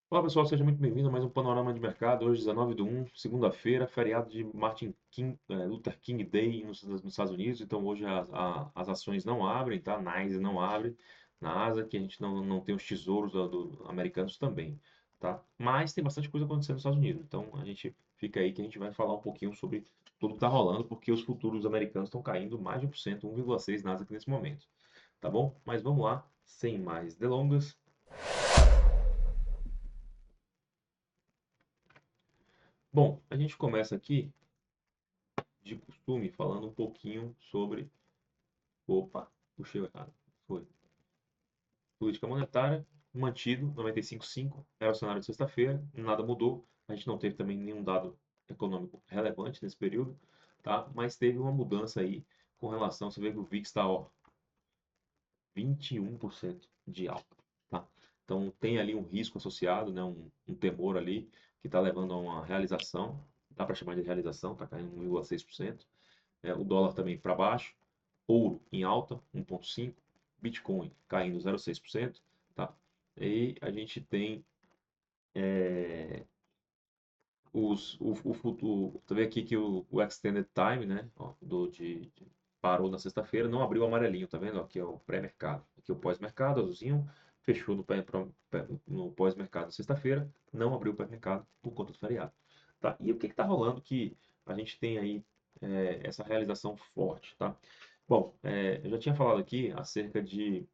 Olá pessoal, seja muito bem-vindo a mais um Panorama de Mercado. Hoje, 19/1, segunda-feira, feriado de Luther King Day nos Estados Unidos. Então, hoje as ações não abrem, tá? NYSE não abre, Nasdaq, que a gente não tem os tesouros americanos também, tá? Mas tem bastante coisa acontecendo nos Estados Unidos. Então, a gente fica aí que a gente vai falar um pouquinho sobre tudo que está rolando, porque os futuros americanos estão caindo mais de 1%, 1,6% Nasdaq nesse momento, tá bom? Mas vamos lá, sem mais delongas. Bom, a gente começa aqui de costume, falando um pouquinho sobre. Opa, puxei errado. Foi. Política monetária, mantido, 95,5, era o cenário de sexta-feira, nada mudou. A gente não teve também nenhum dado econômico relevante nesse período, tá? Mas teve uma mudança aí com relação. Você vê que o VIX está, ó, 21% de alta, tá? Então tem ali um risco associado, né? Um temor ali que está levando a uma realização. Dá para chamar de realização, está caindo 1,6%. O dólar também para baixo, ouro em alta, 1,5%, Bitcoin caindo 0,6%, tá? E a gente tem o futuro, tá vendo aqui que o Extended Time, né, ó, parou na sexta-feira, não abriu o amarelinho, tá vendo? Aqui é o pré-mercado, aqui é o pós-mercado, azulzinho, fechou no pós-mercado na sexta-feira, não abriu o pré-mercado por conta do feriado, tá? E o que está rolando que a gente tem aí essa realização forte, tá? Bom, eu já tinha falado aqui acerca de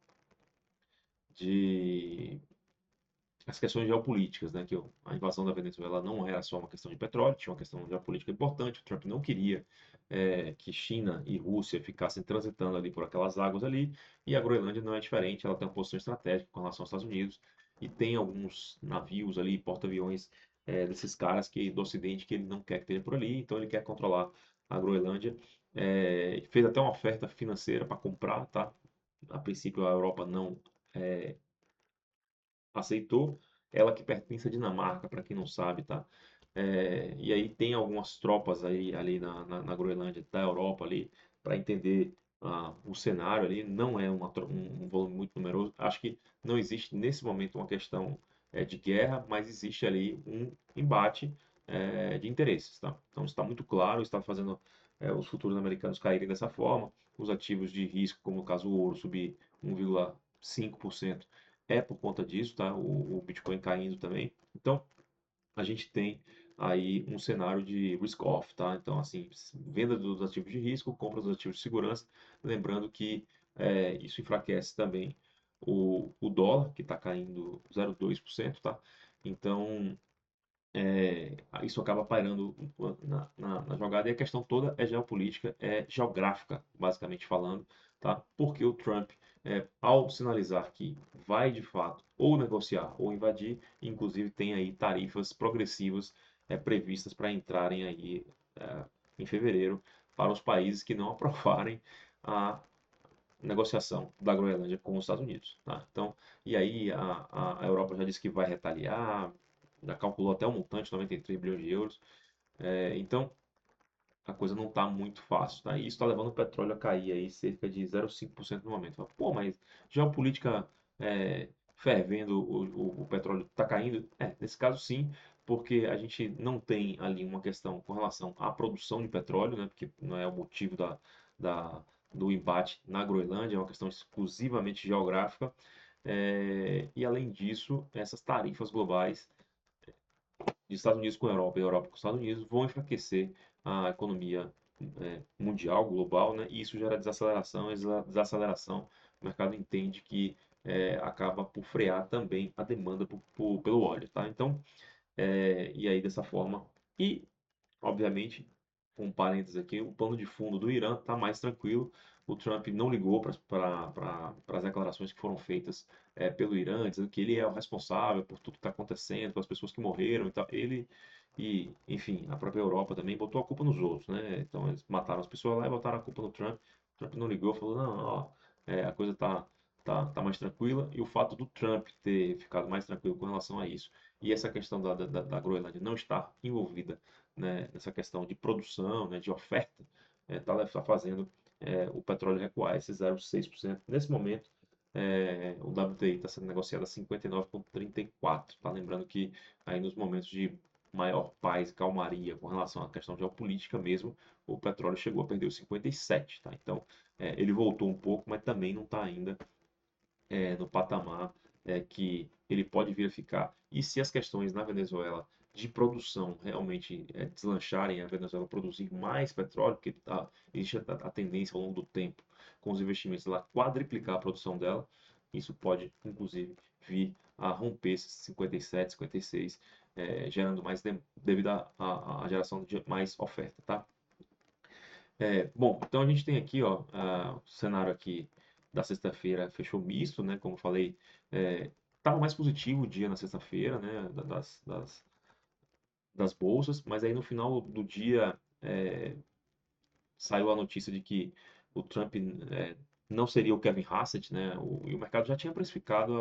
as questões geopolíticas, né? Que a invasão da Venezuela não era só uma questão de petróleo, tinha uma questão geopolítica importante. O Trump não queria que China e Rússia ficassem transitando ali por aquelas águas ali, e a Groenlândia não é diferente, ela tem uma posição estratégica com relação aos Estados Unidos, e tem alguns navios ali, porta-aviões desses caras do Ocidente que ele não quer que esteja por ali, então ele quer controlar a Groenlândia. Fez até uma oferta financeira para comprar, tá? A princípio a Europa não é, aceitou, ela que pertence à Dinamarca, para quem não sabe, tá? E aí tem algumas tropas aí ali na Groenlândia da Europa ali para entender o cenário ali. Não é um volume muito numeroso. Acho que não existe nesse momento uma questão de guerra, mas existe ali um embate de interesses, tá? Então está muito claro, está fazendo os futuros americanos caírem dessa forma, os ativos de risco, como no caso o ouro, subir 1,5% é por conta disso, tá? O Bitcoin caindo também. Então, a gente tem aí um cenário de risk off, tá? Então, assim, venda dos ativos de risco, compra dos ativos de segurança. Lembrando que isso enfraquece também o dólar, que está caindo 0,2%, tá? Então, isso acaba pairando na jogada. E a questão toda é geopolítica, é geográfica, basicamente falando, tá? Porque o Trump, ao sinalizar que vai de fato ou negociar ou invadir, inclusive tem aí tarifas progressivas previstas para entrarem aí em fevereiro para os países que não aprovarem a negociação da Groenlândia com os Estados Unidos, tá? Então, e aí a Europa já disse que vai retaliar, já calculou até o montante, 93 bilhões de euros. Então, a coisa não está muito fácil, tá? E isso está levando o petróleo a cair aí cerca de 0,5% no momento. Pô, mas geopolítica fervendo, o petróleo está caindo? Nesse caso sim, porque a gente não tem ali uma questão com relação à produção de petróleo, né? Porque não é o motivo da, do embate na Groenlândia, é uma questão exclusivamente geográfica. E além disso, essas tarifas globais de Estados Unidos com a Europa e Europa com os Estados Unidos vão enfraquecer a economia mundial, global, né? E isso gera desaceleração, e desaceleração, o mercado entende que acaba por frear também a demanda pelo óleo, tá? Então, e aí dessa forma, e obviamente, com um parênteses aqui, o pano de fundo do Irã está mais tranquilo. O Trump não ligou para as declarações que foram feitas pelo Irã, dizendo que ele é o responsável por tudo que está acontecendo, pelas pessoas que morreram e tal. Ele e, enfim, a própria Europa também botou a culpa nos outros, né? Então eles mataram as pessoas lá e botaram a culpa no Trump. O Trump não ligou, falou, não, ó, a coisa tá mais tranquila. E o fato do Trump ter ficado mais tranquilo com relação a isso e essa questão da Groenlândia não estar envolvida, né, nessa questão de produção, né, de oferta, está fazendo o petróleo recuar esse 0,6%. Nesse momento, o WTI está sendo negociado a 59,34. Tá? Lembrando que aí nos momentos de maior paz e calmaria com relação à questão geopolítica mesmo, o petróleo chegou a perder os 57, tá? Então, ele voltou um pouco, mas também não está ainda no patamar que ele pode vir a ficar. E se as questões na Venezuela de produção realmente deslancharem, a Venezuela produzir mais petróleo, porque existe a tendência ao longo do tempo, com os investimentos lá, quadriplicar a produção dela, isso pode, inclusive, vir a romper esses 57, 56, gerando mais devido à geração de mais oferta, tá? Bom, então a gente tem aqui, ó, o cenário aqui da sexta-feira fechou misto, né? Como eu falei, estava mais positivo o dia na sexta-feira, né? Das bolsas, mas aí no final do dia saiu a notícia de que o Trump não seria o Kevin Hassett, né? E o mercado já tinha precificado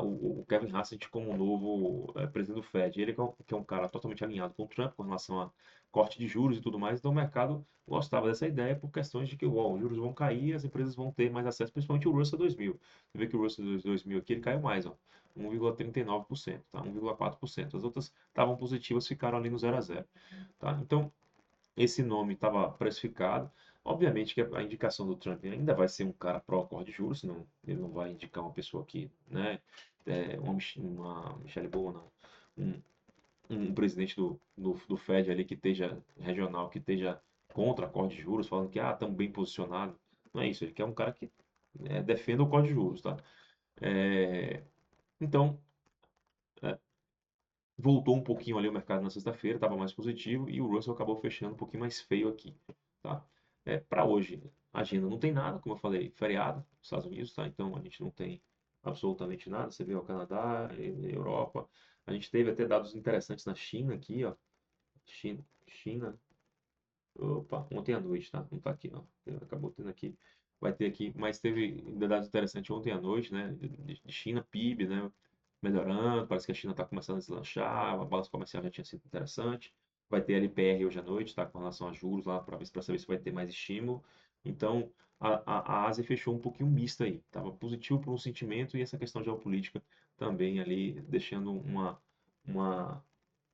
o Kevin Hassett como o novo presidente do Fed. Ele que é um cara totalmente alinhado com o Trump com relação a corte de juros e tudo mais, então o mercado gostava dessa ideia por questões de que os juros vão cair, as empresas vão ter mais acesso, principalmente o Russell 2000. Você vê que o Russell 2000 aqui ele caiu mais, ó, 1,39%, tá? 1,4%. As outras estavam positivas, ficaram ali no 0 a 0, tá? Então, esse nome estava precificado. Obviamente que a indicação do Trump ainda vai ser um cara pró-corte de juros, senão ele não vai indicar uma pessoa que, né, uma Michelle Obama, não, um presidente do Fed ali que esteja regional, que esteja contra a corte de juros, falando que estamos bem posicionados. Não é isso, ele quer um cara que defenda o corte de juros, tá? É, então, é, voltou um pouquinho ali o mercado na sexta-feira, estava mais positivo e o Russell acabou fechando um pouquinho mais feio aqui, tá? Para hoje, a agenda não tem nada, como eu falei, feriado nos Estados Unidos, tá? Então a gente não tem absolutamente nada. Você vê o Canadá, Europa. A gente teve até dados interessantes na China aqui, ó. China. Opa, ontem à noite, tá? Não tá aqui, ó. Acabou tendo aqui. Vai ter aqui, mas teve dados interessantes ontem à noite, né? De China, PIB, né? Melhorando, parece que a China está começando a deslanchar, a balança comercial já tinha sido interessante. Vai ter LPR hoje à noite, tá? Com relação a juros lá, para saber se vai ter mais estímulo. Então, a Ásia fechou um pouquinho mista aí. Tava positivo por um sentimento e essa questão geopolítica também ali, deixando uma, uma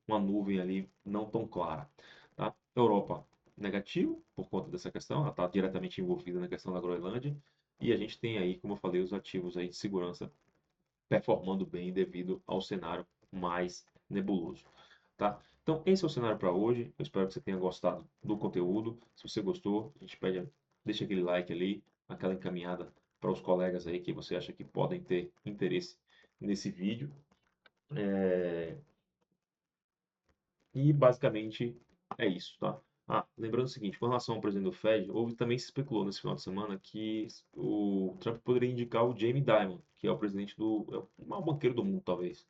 nuvem ali não tão clara, tá? Europa, negativo por conta dessa questão, ela está diretamente envolvida na questão da Groenlândia. E a gente tem aí, como eu falei, os ativos aí de segurança performando bem devido ao cenário mais nebuloso, tá? Então, esse é o cenário para hoje. Eu espero que você tenha gostado do conteúdo. Se você gostou, a gente pede, deixa aquele like ali, aquela encaminhada para os colegas aí que você acha que podem ter interesse nesse vídeo. E basicamente é isso, tá? Lembrando o seguinte, com relação ao presidente do Fed, houve também se especulou nesse final de semana que o Trump poderia indicar o Jamie Dimon, que é o presidente o maior banqueiro do mundo, talvez,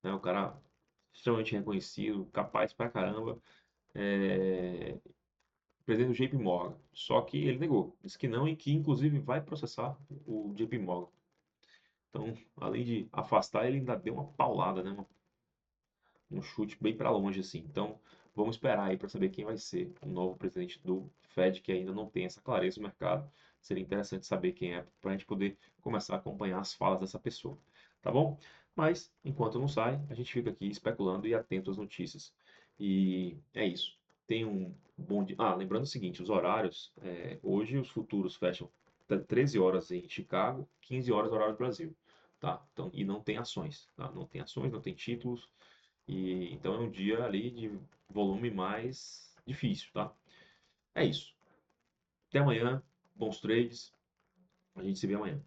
né? O cara extremamente reconhecido, capaz pra caramba, presidente do JP Morgan. Só que ele negou, disse que não e que inclusive vai processar o JP Morgan. Então, além de afastar, ele ainda deu uma paulada, né? Um chute bem para longe assim. Então, vamos esperar aí para saber quem vai ser o novo presidente do Fed, que ainda não tem essa clareza no mercado. Seria interessante saber quem é para a gente poder começar a acompanhar as falas dessa pessoa, tá bom? Mas enquanto não sai, a gente fica aqui especulando e atento às notícias. E é isso. Tem um bom dia. Lembrando o seguinte, os horários, hoje os futuros fecham 13 horas em Chicago, 15 horas horário do Brasil, tá? Então, e não tem ações, tá? Não tem ações, não tem títulos, e então é um dia ali de volume mais difícil, tá? É isso. Até amanhã, bons trades. A gente se vê amanhã.